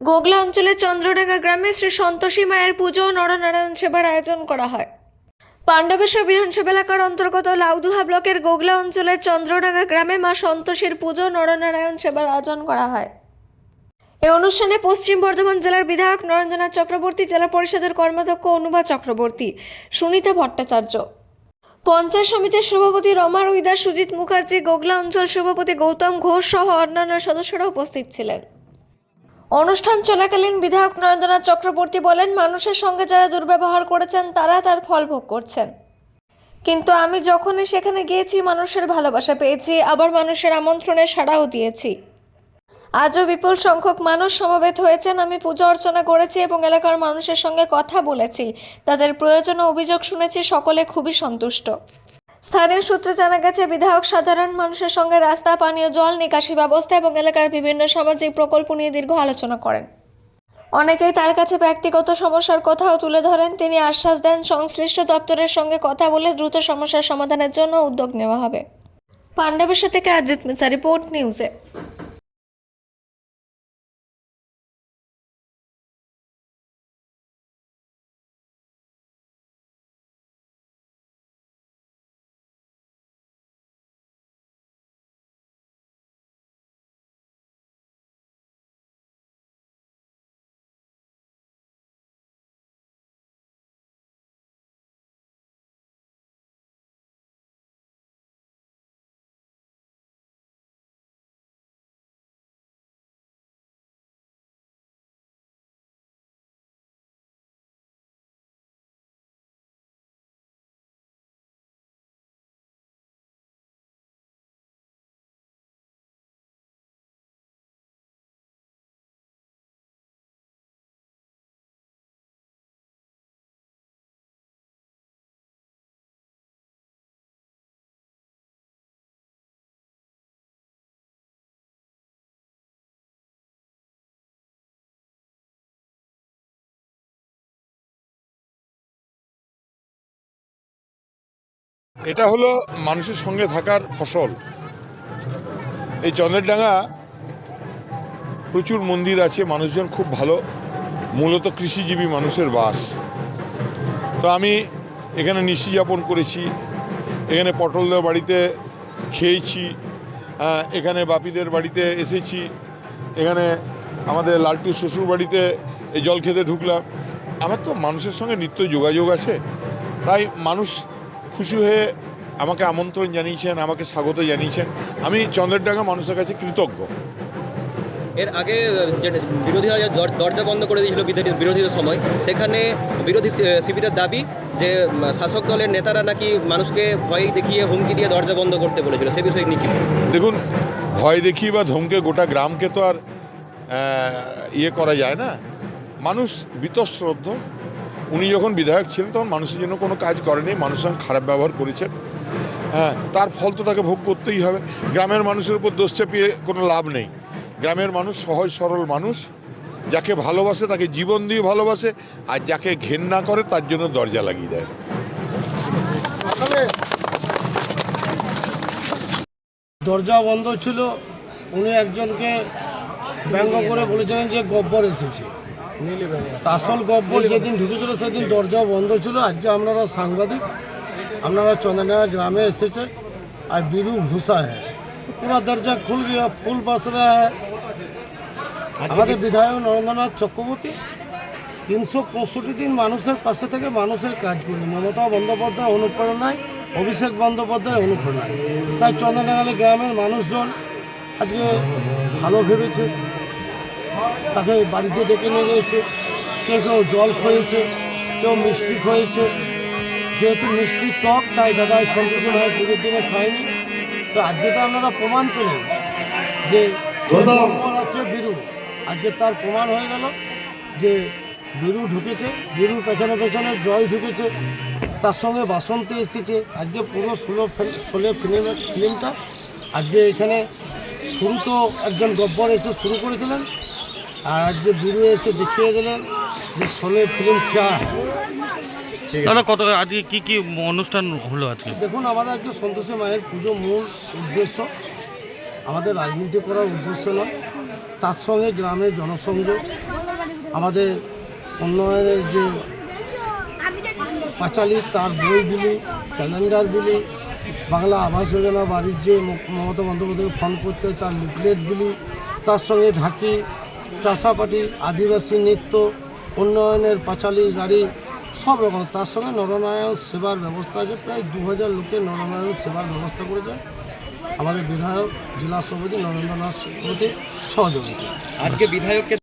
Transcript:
গোগলা অঞ্চলের চন্দ্রডাঙ্গা গ্রামে শ্রী সন্তোষী মায়ের পুজো ও নরনারায়ণ সেবার আয়োজন করা হয়। পাণ্ডবেশ্বর বিধানসভা এলাকার অন্তর্গত লাউদুহা ব্লকের গোগলা অঞ্চলের চন্দ্রডাঙ্গা গ্রামে মা সন্তোষীর পুজো ও নরনারায়ণ সেবার আয়োজন করা হয়। এই অনুষ্ঠানে পশ্চিম বর্ধমান জেলার বিধায়ক নরেন্দ্রনাথ চক্রবর্তী, জেলা পরিষদের কর্মাধ্যক্ষ অনুভা চক্রবর্তী, সুনিতা ভট্টাচার্য, পঞ্চায়েত সমিতির সভাপতি রমা রুইদাস, সুজিত মুখার্জি, গোগলা অঞ্চল সভাপতি গৌতম ঘোষ সহ অন্যান্য সদস্যরা উপস্থিত ছিলেন। অনুষ্ঠান চলাকালীন বিধায়ক নরেন্দ্রনাথ চক্রবর্তী বলেন, মানুষের সঙ্গে যারা দুর্ব্যবহার করেছেন তারা তার ফল ভোগ করছেন, কিন্তু আমি যখনই সেখানে গিয়েছি মানুষের ভালোবাসা পেয়েছি, আবার মানুষের আমন্ত্রণে সাড়াও দিয়েছি। আজও বিপুল সংখ্যক মানুষ সমবেত হয়েছেন। আমি পূজা অর্চনা করেছি এবং এলাকার মানুষের সঙ্গে কথা বলেছি, তাদের প্রয়োজন ও অভিযোগ শুনেছি, সকলে খুবই সন্তুষ্ট। স্থানীয় সূত্রে জানা গেছে, বিধায়ক সাধারণ মানুষের সঙ্গে রাস্তা, পানীয় জল, নিকাশি ব্যবস্থা এবং এলাকার বিভিন্ন সামাজিক প্রকল্প নিয়ে দীর্ঘ আলোচনা করেন। অনেকেই তার কাছে ব্যক্তিগত সমস্যার কথাও তুলে ধরেন। তিনি আশ্বাস দেন, সংশ্লিষ্ট দপ্তরের সঙ্গে কথা বলে দ্রুত সমস্যার সমাধানের জন্য উদ্যোগ নেওয়া হবে। পাণ্ডবেশ্বর থেকে অজিত মিশ্রা, রিপোর্ট নিউজে। এটা হলো মানুষের সঙ্গে থাকার ফসল। এই চন্দ্রডাঙ্গা প্রচুর মন্দির আছে, মানুষজন খুব ভালো, মূলত কৃষিজীবী মানুষের বাস। তো আমি এখানে নিশি যাপন করেছি, এখানে পটলদের বাড়িতে খেয়েছি, এখানে বাপিদের বাড়িতে এসেছি, এখানে আমাদের লালটু শ্বশুর বাড়িতে এই জল খেতে ঢুকলাম। আমার তো মানুষের সঙ্গে নিত্য যোগাযোগ আছে, তাই মানুষ খুশি হয়ে আমাকে আমন্ত্রণ জানিয়েছেন, আমাকে স্বাগত জানিয়েছেন। আমি চন্দ্রডাঙ্গা মানুষের কাছে কৃতজ্ঞ। এর আগে যে বিরোধীরা দরজা বন্ধ করে দিয়েছিল বিরোধীদের সময়, সেখানে বিরোধী শিবিরের দাবি যে শাসক দলের নেতারা নাকি মানুষকে ভয় দেখিয়ে হুমকি দিয়ে দরজা বন্ধ করতে বলেছিল, সে বিষয়ে নিয়ে কি? দেখুন, ভয় দেখিয়ে বা ধমকে গোটা গ্রামকে তো আর করা যায় না। মানুষ বীতশ্রদ্ধ। উনি যখন বিধায়ক ছিলেন তখন মানুষের জন্য কোনো কাজ করেনি, মানুষের সঙ্গে খারাপ ব্যবহার করেছেন। তার ফল তো তাকে ভোগ করতেই হবে। গ্রামের মানুষের উপর দোষ চাপিয়ে কোনো লাভ নেই। গ্রামের মানুষ সহজ সরল মানুষ, যাকে ভালোবাসে তাকে জীবন দিয়ে ভালোবাসে, আর যাকে ঘেন্না করে তার জন্য দরজা লাগিয়ে দেয়। দরজা বন্ধ ছিল, উনি একজনকে ব্যঙ্গ করে বলেছিলেন যে গব্বর এসেছে। আসল গব্বর যেদিন ঢুকেছিল সেদিন দরজা বন্ধ ছিল। আজকে আপনারা সাংবাদিক, আপনারা চন্দ্রডাঙ্গা গ্রামে এসেছে, আর বিরু ঘুষা হ্যাঁ পুরা দরজা খুল গিয়া, ফুল बस रहा है। আমাদের বিধায়ক নরেন্দ্রনাথ চক্রবর্তী 365 দিন মানুষের পাশে থেকে মানুষের কাজ করে। মমতা বন্দ্যোপাধ্যায় অনুপ্রেরণায়, অভিষেক বন্দ্যোপাধ্যায় অনুপ্রেরণায়, তাই চন্দ্রডাঙ্গা গ্রামের মানুষজন আজকে ভালো ভেবেছে, তাকে বাড়িতে ডেকে নিয়ে গিয়েছে। কেউ জল খয়েছে, কেউ মিষ্টি খয়েছে। যেহেতু মিষ্টি টক, তাই দাদা সন্তোষী মায়ের পুজোর দিনে খায়নি। তো আজকে তো আপনারা প্রমাণ পেলেন যে আছে বিরু, আজকে তার প্রমাণ হয়ে গেল যে বিরু ঢুকেছে, বিরুর পেছনে পেছনে জয় ঢুকেছে, তার সঙ্গে বাসন্তী এসেছে। আজকে পুরো 16 ফিল্মটা আজকে এখানে শুরু তো একজন গব্বর এসে শুরু করেছিলেন, আর আজকে বিরু এসে দেখিয়ে দিলেন যে 16 ফিল্ম ক্যা দাদা। কত আজকে কি অনুষ্ঠান হলো আজকে? দেখুন, আমাদের আজকে সন্তোষী মায়ের পুজো মূল উদ্দেশ্য, আমাদের রাজনীতি করার উদ্দেশ্য নয়। তার সঙ্গে গ্রামের জনসংযোগ, আমাদের উন্নয়নের যে পাঁচালী তার বইগুলি, ক্যালেন্ডারগুলি, বাংলা আবাস যোজনা বাড়ির যে মমতা বন্দ্যোপাধ্যায় ফোন করতে তার লিফলেটগুলি, তার সঙ্গে ঢাকি, টাসাপাটি, আদিবাসী নৃত্য, উন্নয়নের পাঁচালী গাড়ি, সব রকম। তার সঙ্গে নরনারায়ণ সেবার ব্যবস্থা আছে। প্রায় 2000 লোকের নরনারায়ণ সেবার ব্যবস্থা করেছে আমাদের বিধায়ক জেলা সভাপতি নরেন্দ্রনাথ চক্রবর্তীর সহযোগিতা। আজকে বিধায়ককে